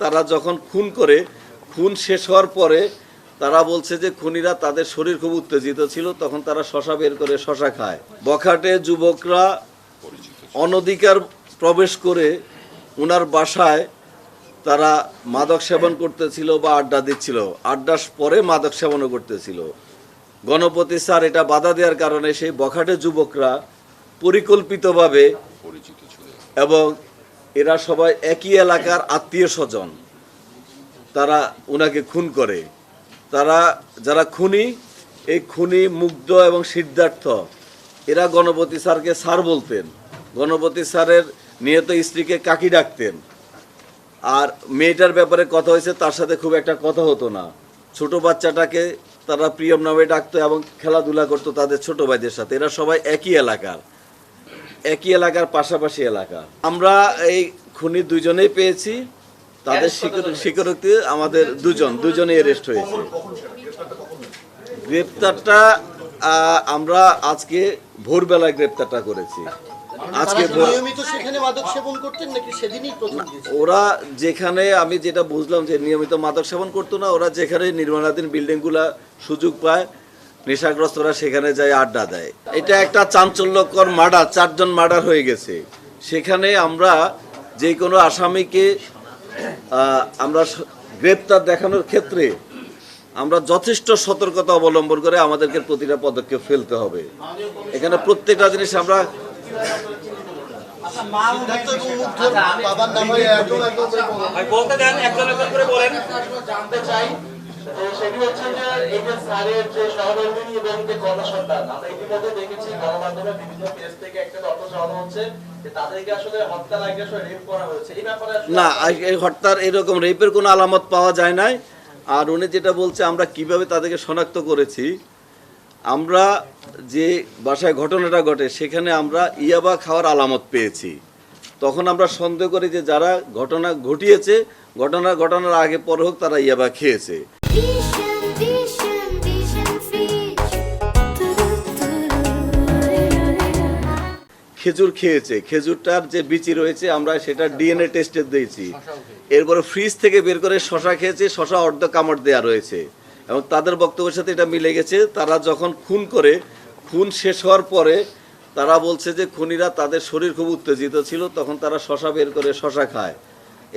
তারা যখন খুন করে, খুন শেষ হওয়ার পরে তারা বলছে যে খুনিরা তাদের শরীর খুব উত্তেজিত ছিল, তখন তারা শশা বের করে শশা খায়। বখাটে যুবকরা অনধিকার প্রবেশ করে ওনার বাসায় তারা মাদক সেবন করতেছিল বা আড্ডা দিচ্ছিল, আড্ডার পরে মাদক সেবনও করতেছিল। গণপতি স্যার এটা বাধা দেওয়ার কারণে সেই বখাটে যুবকরা পরিকল্পিতভাবে এবং এরা সবাই একই এলাকার আত্মীয় স্বজন, তারা ওনাকে খুন করে। তারা যারা খুনি, এই খুনি মুগ্ধ এবং সিদ্ধার্থ, এরা গণপতি স্যারকে স্যার বলতেন, গণপতি স্যারের নিহত স্ত্রীকে কাকি ডাকতেন। আর মেয়েটার ব্যাপারে কথা হয়েছে, তার সাথে খুব একটা কথা হতো না। ছোট বাচ্চাটাকে তারা প্রিয়ম নামে ডাকতো এবং খেলাধুলা করতো তাদের ছোট ভাইদের সাথে। এরা সবাই একই এলাকার পাশাপাশি এলাকা। আমরা এই খুনি দুজনেই পেয়েছি, তাদের স্বীকারোক্তি আমাদের দুজনেই অ্যারেস্ট হয়েছে। গ্রেপ্তারটা আমরা আজকে ভোরবেলায় গ্রেপ্তারটা করেছি। আজকে ওরা যেখানে, আমি যেটা বুঝলাম যে নিয়মিত মাদক সেবন করতো না, ওরা যেখানে নির্মাণাধীন বিল্ডিংগুলা সুযোগ পায় নেশাগ্রস্তরা সেখানে যায় আড্ডা দেয়। এটা একটা চাঞ্চল্যকর মার্ডার, 4 জন মার্ডার হয়ে গেছে। সেখানে আমরা যে কোনো আসামিকে আমরা গ্রেপ্তার দেখানোর ক্ষেত্রে আমরা যথেষ্ট সতর্কতা অবলম্বন করে আমাদেরকে প্রতিটা পদক্ষেপ ফেলতে হবে। এখানে প্রত্যেকটা জিনিস আমরা সেটি হচ্ছে যে এই যে স্যারের যে সহকর্মী এবং যে কর্মসন্ধান, আমরা ইতিমধ্যে দেখেছি গণমাধ্যমে বিভিন্ন পেজ থেকে একটা তথ্য জানানো হচ্ছে যে তাদেরকে আসলে হত্যা লাগিয়ে আসলে রেপ করা হয়েছে। এই ব্যাপারে না, এই হত্যার এরকম রেপের কোনো আলামত পাওয়া যায় নাই। আর উনি যেটা বলছে আমরা কিভাবে তাদেরকে শনাক্ত করেছি, আমরা যে বাসায় ঘটনাটা ঘটে সেখানে আমরা ইয়াবা খাওয়ার আলামত পেয়েছি। তখন আমরা সন্দেহ করি যে যারা ঘটনা ঘটিয়েছে, ঘটনার আগে পর হোক তারা ইয়াবা খেয়েছে। খেজুর খেয়েছে, খেজুরটার যে বিচি রয়েছে আমরা সেটা ডিএনএ টেস্টে দিয়েছি। এরপরে ফ্রিজ থেকে বের করে শশা খেয়েছে, শশা অর্ধ কামড় দেওয়া রয়েছে এবং তাদের বক্তব্যের সাথে এটা মিলে গেছে। তারা যখন খুন করে, খুন শেষ হওয়ার পরে তারা বলছে যে খুনিরা তাদের শরীর খুব উত্তেজিত ছিল, তখন তারা শশা বের করে শশা খায়।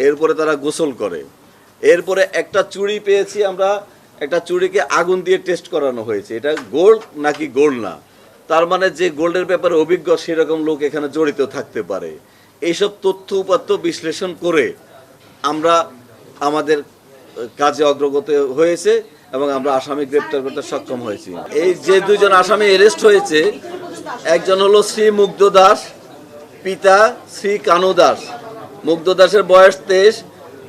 এরপরে তারা গোসল করে। এরপরে একটা চুড়ি পেয়েছি আমরা, একটা চুড়িকে আগুন দিয়ে টেস্ট করানো হয়েছে, এটা গোল্ড নাকি গোল্ড না। তার মানে যে গোল্ডের ব্যাপারে অভিজ্ঞ সেরকম লোক এখানে জড়িত থাকতে পারে। এইসব তথ্য উপাত্ত বিশ্লেষণ করে আমরা আমাদের কাজে অগ্রগতি হয়েছে এবং আমরা আসামি গ্রেপ্তার করতে সক্ষম হয়েছি। এই যে 2 জন আসামি অ্যারেস্ট হয়েছে, একজন হলো শ্রী মুগ্ধ দাস, পিতা শ্রী কানু দাস। মুগ্ধ দাসের বয়স 23,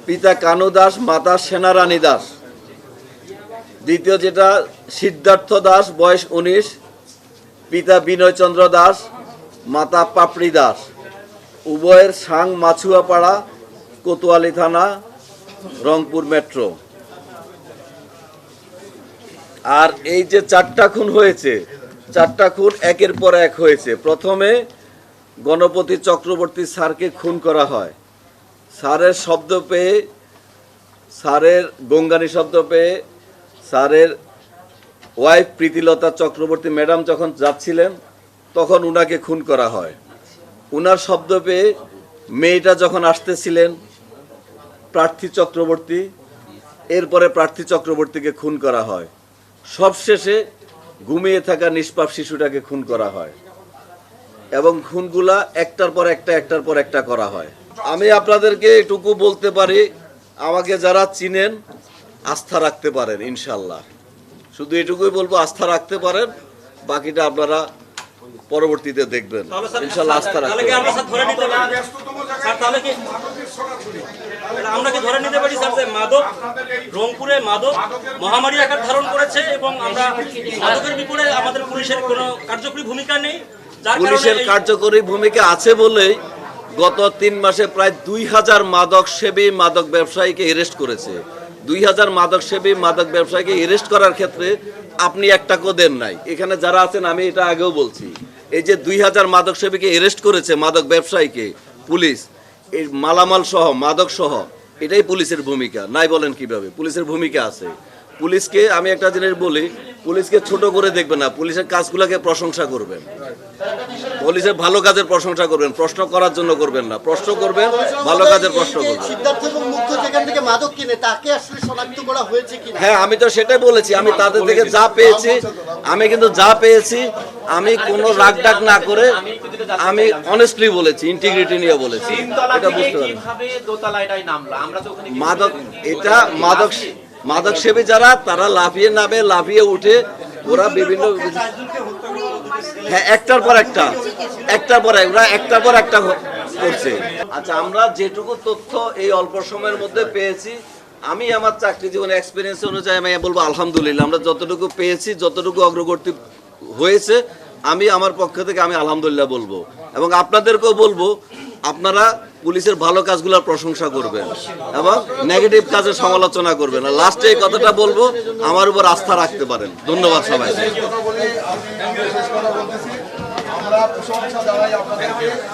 পিতা কানু দাস, মাতা সেনারানী দাস। দ্বিতীয় যেটা সিদ্ধার্থ দাস, বয়স 19, পিতা বিনয় চন্দ্র দাস, মাতা পাপড়ি দাস। উভয়ের সাং মাছুয়াপাড়া, কোতোয়ালি থানা, রংপুর মেট্রো। আর এই যে 4টা খুন হয়েছে, 4টা খুন একের পর এক হয়েছে। প্রথমে গণপতি চক্রবর্তী স্যারকে খুন করা হয়। স্যারের শব্দ পেয়ে, স্যারের গঙ্গানি শব্দ পেয়ে স্যারের ওয়াইফ প্রীতিলতা চক্রবর্তী ম্যাডাম যখন যাচ্ছিলেন তখন উনাকে খুন করা হয়। উনার শব্দ পেয়ে মেয়েটা যখন আসতেছিলেন প্রার্থী চক্রবর্তী, এরপরে প্রার্থী চক্রবর্তীকে খুন করা হয়। সবশেষে ঘুমিয়ে থাকা নিষ্পাপ শিশুটাকে খুন করা হয় এবং খুনগুলা একটার পর একটা করা হয়। আমি আপনাদেরকে এটুকু বলতে পারি, আমাকে যারা চিনেন আস্থা রাখতে পারেন ইনশাল্লাহ। শুধু এটুকুই বলবো, আস্থা রাখতে পারেন, বাকিটা আপনারা পরবর্তীতে দেখবেন ইনশাল্লাহ। আস্থা রাখতে আমরা কি ধরে নিতে পারি স্যার যে মাদক রংপুরে মাদক মহামারী আকার ধারণ করেছে এবং আমরা মাদকের বিপরীতে আমাদের পুলিশের কোনো কার্যকরী ভূমিকা নেই? পুলিশের কার্যকরী ভূমিকা আছে বলেই গত 3 মাসে প্রায় 2000 মাদক সেবী মাদক ব্যবসায়ীকে অ্যারেস্ট করেছে। 2000 মাদক সেবী মাদক ব্যবসায়ীকে অ্যারেস্ট করার ক্ষেত্রে আপনি একটা দেন নাই। এখানে যারা আছেন, আমি এটা আগেও বলছি, এই যে 2000 মাদক সেবীকে অ্যারেস্ট করেছে মাদক ব্যবসায়ীকে পুলিশ, এই মালামাল সহ মাদক সহ এটাই পুলিশের ভূমিকা, নাই বলেন কিভাবে? পুলিশের ভূমিকা আছে। পুলিশকে আমি একটা জিনিস বলি, পুলিশকে ছোট করে দেখবেন না, পুলিশের কাজগুলোকে প্রশংসা করবেন, পুলিশের ভালো কাজের প্রশংসা করবেন, প্রশ্ন করার জন্য করবেন না, প্রশ্ন করবেন, ভালো কাজের প্রশ্ন করবেন। সিদ্ধার্থ এবং মুগ্ধ যেখান থেকে মাদক কিনে তাকে আসলে শনাক্ত করা হয়েছে কিনা? হ্যাঁ, আমি তো সেটাই বলেছি, আমি তাদের থেকে যা পেয়েছি, আমি কিন্তু যা পেয়েছি, আমি কোনো রাগ ডাক না করে আমি অনেস্টলি বলেছি, ইন্টিগ্রিটি নিয়ে বলেছি। এটা বুঝতে পারেন মাদক, এটা মাদক সেবী যারা, তারা লাফিয়ে নামে, লাফিয়ে উঠে, ওরা বিভিন্ন, হ্যাঁ, একটার পর একটা ওরা একটার পর একটা করছে। আচ্ছা, আমরা যেটুকু তথ্য এই অল্প সময়ের মধ্যে পেয়েছি, আমি আমার চাকরি জীবনে এক্সপিরিয়েন্স অনুযায়ী আমি বলবো আলহামদুলিল্লাহ, আমরা যতটুকু পেয়েছি, যতটুকু অগ্রগতি হয়েছে, আমি আমার পক্ষ থেকে আমি আলহামদুলিল্লাহ বলবো। এবং আপনাদেরকেও বলবো, আপনারা পুলিশের ভালো কাজগুলোর প্রশংসা করবেন এবং নেগেটিভ কাজের সমালোচনা করবেন। আর লাস্টে এই কথাটা বলবো, আমার উপর আস্থা রাখতে পারেন। ধন্যবাদ সবাই। আমরা প্রশংসা জানাই আপনাদেরকে।